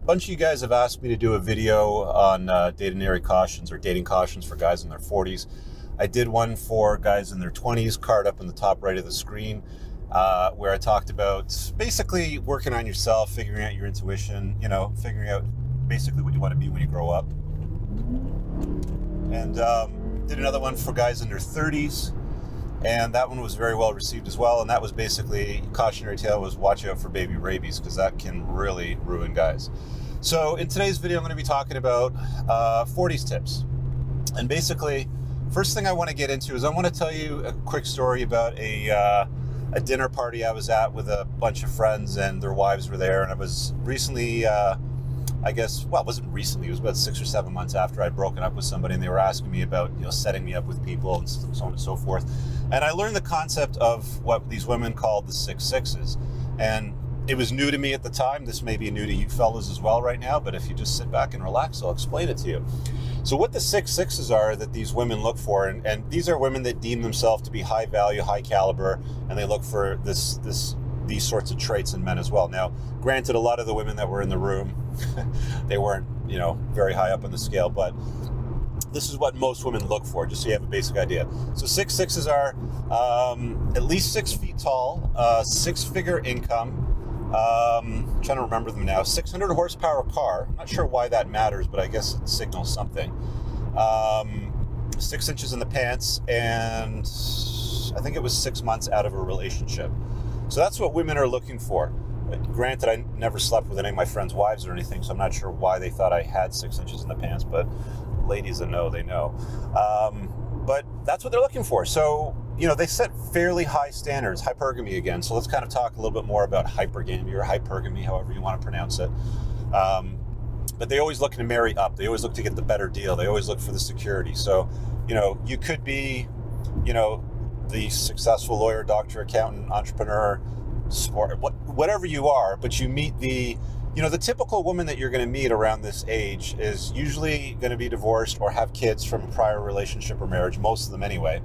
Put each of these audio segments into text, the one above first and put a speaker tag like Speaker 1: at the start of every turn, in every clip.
Speaker 1: bunch of you guys have asked me to do a video on dating cautions or dating cautions for guys in their 40s. I did one for guys in their 20s, card up in the top right of the screen, where I talked about basically working on yourself, figuring out your intuition, figuring out basically what you want to be when you grow up. And did another one for guys in their 30s, and that one was very well received as well. And that was basically, cautionary tale was watch out for baby rabies, because that can really ruin guys. So in today's video, I'm going to be talking about 40s tips. And basically, first thing I want to get into is I want to tell you a quick story about a dinner party I was at with a bunch of friends, and their wives were there. And I was recently, it wasn't recently, it was about 6 or 7 months after I'd broken up with somebody, and they were asking me about, setting me up with people and so on and so forth. And I learned the concept of what these women called the 6 6s. And it was new to me at the time. This may be new to you fellas as well right now, but if you just sit back and relax, I'll explain it to you. So what the 6 6s are that these women look for, and these are women that deem themselves to be high value, high caliber, and they look for these sorts of traits in men as well. Now, granted, a lot of the women that were in the room, they weren't, very high up on the scale, but this is what most women look for, just so you have a basic idea. So 6 6s are at least 6 feet tall, 6-figure income, I'm trying to remember them now, 600 horsepower car. I'm not sure why that matters, but I guess it signals something. 6 inches in the pants, and I think it was 6 months out of a relationship. So that's what women are looking for. Granted, I never slept with any of my friends' wives or anything, so I'm not sure why they thought I had 6 inches in the pants, but ladies that know, they know. But that's what they're looking for. So, they set fairly high standards, hypergamy again. So let's kind of talk a little bit more about hypergamy or hypergamy, however you want to pronounce it. But they always looking to marry up. They always look to get the better deal. They always look for the security. So, you could be, the successful lawyer, doctor, accountant, entrepreneur, sport, whatever you are, but you meet the typical woman that you're going to meet around this age is usually going to be divorced or have kids from a prior relationship or marriage, most of them anyway.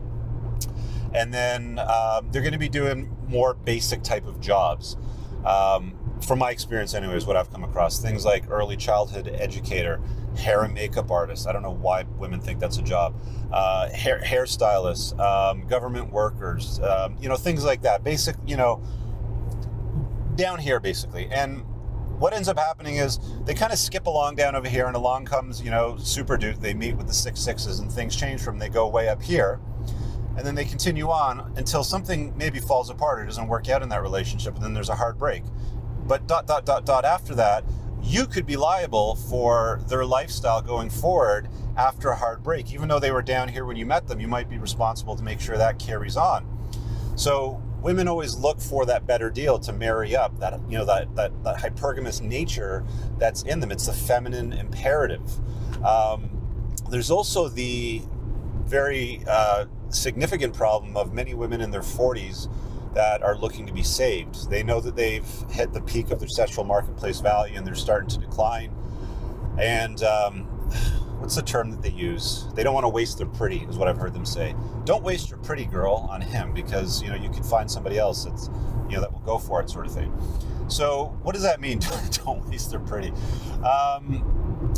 Speaker 1: And then they're going to be doing more basic type of jobs. From my experience anyways, what I've come across, things like early childhood educator, hair and makeup artist. I don't know why women think that's a job. Hairstylists, government workers, things like that. Basic, down here basically. And what ends up happening is they kind of skip along down over here, and along comes, super dude. They meet with the 6 6s, and things change from they go way up here. And then they continue on until something maybe falls apart or doesn't work out in that relationship, and then there's a hard break. But ... after that, you could be liable for their lifestyle going forward after a hard break. Even though they were down here when you met them, you might be responsible to make sure that carries on. So women always look for that better deal to marry up, that hypergamous nature that's in them. It's the feminine imperative. There's also the very significant problem of many women in their 40s that are looking to be saved. They know that they've hit the peak of their sexual marketplace value and they're starting to decline. And what's the term that they use? They don't want to waste their pretty, is what I've heard them say. Don't waste your pretty girl on him, because you could find somebody else that's that will go for it, sort of thing. So what does that mean? Don't waste their pretty.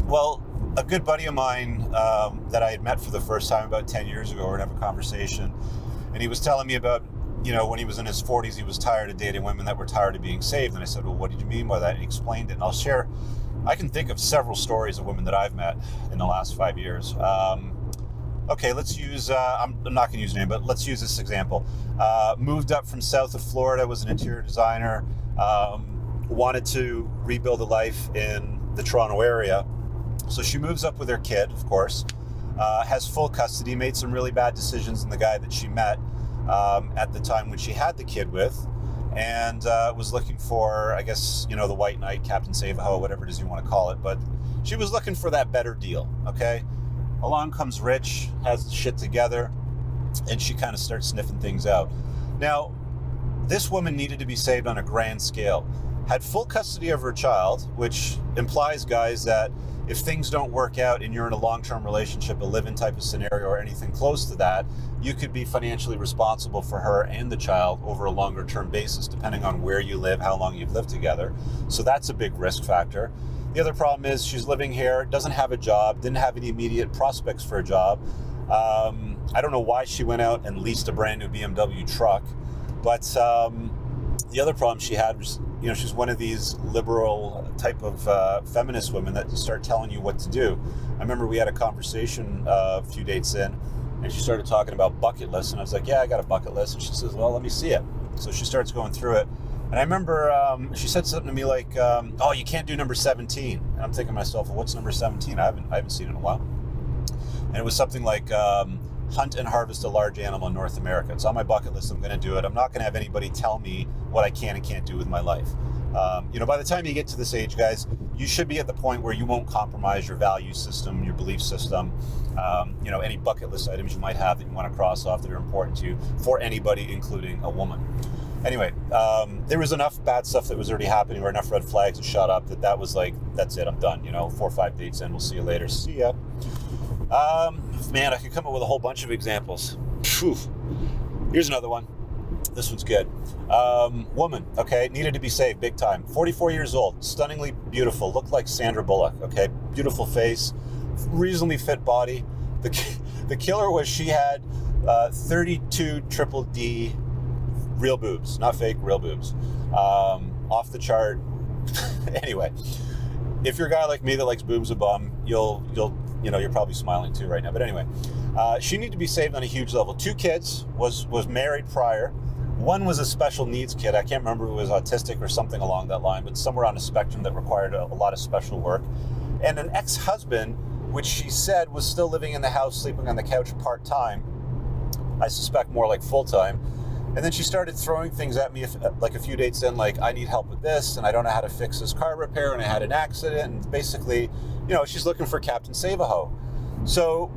Speaker 1: Well, a good buddy of mine that I had met for the first time about 10 years ago, we're having a conversation, and he was telling me about, when he was in his 40s, he was tired of dating women that were tired of being saved. And I said, well, what did you mean by that? And he explained it, and I'll share. I can think of several stories of women that I've met in the last 5 years. Okay, let's use, I'm not going to use a name, but let's use this example. Moved up from south of Florida, was an interior designer, wanted to rebuild a life in the Toronto area. So she moves up with her kid, of course, has full custody, made some really bad decisions in the guy that she met at the time when she had the kid with, and was looking for, I guess, the white knight, Captain Save-A-Ho, whatever it is you want to call it, but she was looking for that better deal, okay? Along comes Rich, has the shit together, and she kind of starts sniffing things out. Now, this woman needed to be saved on a grand scale. Had full custody of her child, which implies, guys, that if things don't work out and you're in a long-term relationship, a live-in type of scenario or anything close to that, you could be financially responsible for her and the child over a longer-term basis, depending on where you live, how long you've lived together. So that's a big risk factor. The other problem is she's living here, doesn't have a job, didn't have any immediate prospects for a job. I don't know why she went out and leased a brand new BMW truck, but the other problem she had was, she's one of these liberal type of feminist women that start telling you what to do. I remember we had a conversation a few dates in, and she started talking about bucket lists, and I was like, yeah, I got a bucket list. And she says, well, let me see it. So she starts going through it. And I remember she said something to me like, oh, you can't do number 17. And I'm thinking to myself, well, what's number 17? I haven't seen it in a while. And it was something like hunt and harvest a large animal in North America. It's on my bucket list. I'm going to do it. I'm not going to have anybody tell me what I can and can't do with my life. By the time you get to this age, guys, you should be at the point where you won't compromise your value system, your belief system, any bucket list items you might have that you want to cross off that are important to you for anybody, including a woman. Anyway, there was enough bad stuff that was already happening, or enough red flags that shot up that was like, that's it, I'm done. 4 or 5 dates in, we'll see you later. See ya. Man, I could come up with a whole bunch of examples. Whew. Here's another one. This one's good. Woman, okay, needed to be saved big time. 44 years old, stunningly beautiful, looked like Sandra Bullock, okay, beautiful face, reasonably fit body. The killer was she had 32 triple D real boobs, not fake, real boobs. Off the chart. Anyway, if you're a guy like me that likes boobs and bum, you're probably smiling too right now. But anyway, she needed to be saved on a huge level. 2 kids, was married prior. One was a special needs kid. I can't remember if it was autistic or something along that line, but somewhere on a spectrum that required a lot of special work. And an ex-husband, which she said was still living in the house, sleeping on the couch part-time. I suspect more like full-time. And then she started throwing things at me like a few dates in, like, I need help with this, and I don't know how to fix this car repair, and I had an accident, and basically, she's looking for Captain Save-A-Ho. So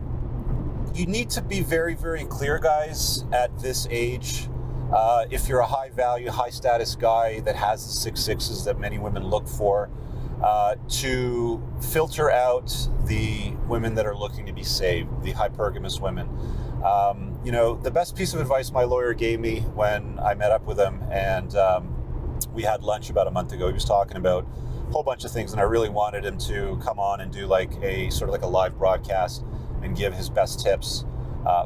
Speaker 1: you need to be very, very clear, guys, at this age. If you're a high-value, high-status guy that has the 6 6s that many women look for, to filter out the women that are looking to be saved, the hypergamous women. The best piece of advice my lawyer gave me when I met up with him and we had lunch about a month ago, he was talking about a whole bunch of things, and I really wanted him to come on and do like a live broadcast and give his best tips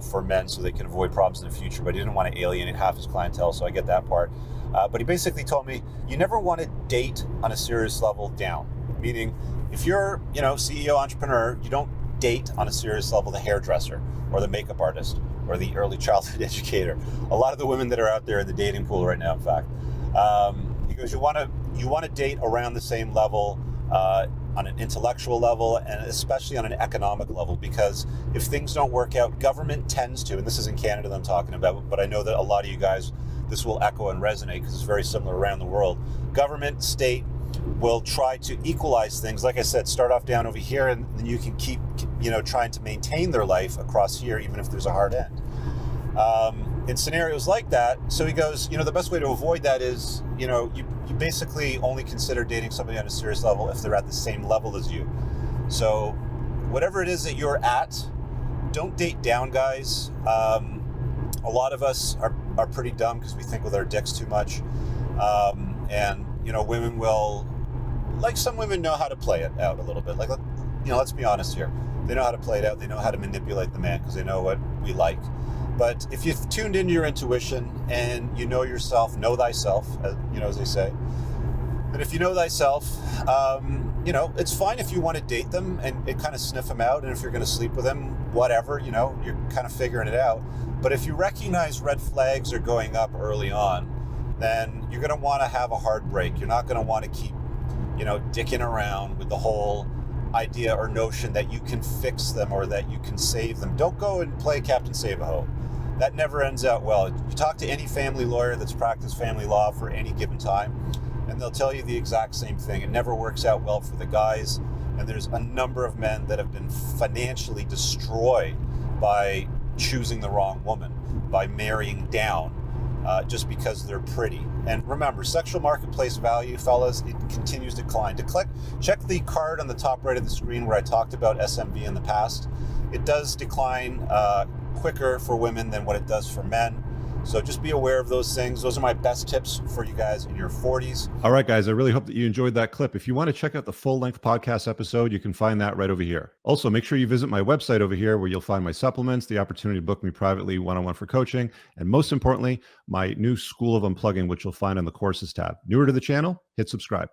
Speaker 1: for men so they can avoid problems in the future, but he didn't want to alienate half his clientele, so I get that part. But he basically told me, you never want to date on a serious level down. Meaning, if you're, CEO, entrepreneur, you don't date on a serious level the hairdresser or the makeup artist or the early childhood educator. A lot of the women that are out there in the dating pool right now, in fact. He goes, you want to date around the same level, on an intellectual level, and especially on an economic level, because if things don't work out, government tends to, and this is in Canada that I'm talking about, but I know that a lot of you guys, this will echo and resonate because it's very similar around the world. Government, state will try to equalize things. Like I said, start off down over here, and then you can keep, trying to maintain their life across here, even if there's a hard end. In scenarios like that, so he goes, the best way to avoid that is, you basically only consider dating somebody on a serious level if they're at the same level as you. So whatever it is that you're at, don't date down, guys. A lot of us are pretty dumb because we think with our dicks too much. And women will, like, some women know how to play it out a little bit. Like, let's be honest here. They know how to play it out. They know how to manipulate the man because they know what we like. But if you've tuned into your intuition and you know yourself, know thyself, as they say, and if you know thyself, it's fine if you want to date them and kind of sniff them out. And if you're going to sleep with them, whatever, you're kind of figuring it out. But if you recognize red flags are going up early on, then you're going to want to have a hard break. You're not going to want to keep, dicking around with the whole idea or notion that you can fix them or that you can save them. Don't go and play Captain Save-A-Ho. That never ends out well. You talk to any family lawyer that's practiced family law for any given time, and they'll tell you the exact same thing. It never works out well for the guys, and there's a number of men that have been financially destroyed by choosing the wrong woman, by marrying down, just because they're pretty. And remember, sexual marketplace value, fellas, it continues to decline. Check the card on the top right of the screen where I talked about SMV in the past. It does decline quicker for women than what it does for men. So just be aware of those things. Those are my best tips for you guys in your 40s.
Speaker 2: All right, guys, I really hope that you enjoyed that clip. If you want to check out the full-length podcast episode, you can find that right over here. Also, make sure you visit my website over here where you'll find my supplements, the opportunity to book me privately one-on-one for coaching, and most importantly, my new School of Unplugging, which you'll find on the Courses tab. Newer to the channel, hit subscribe.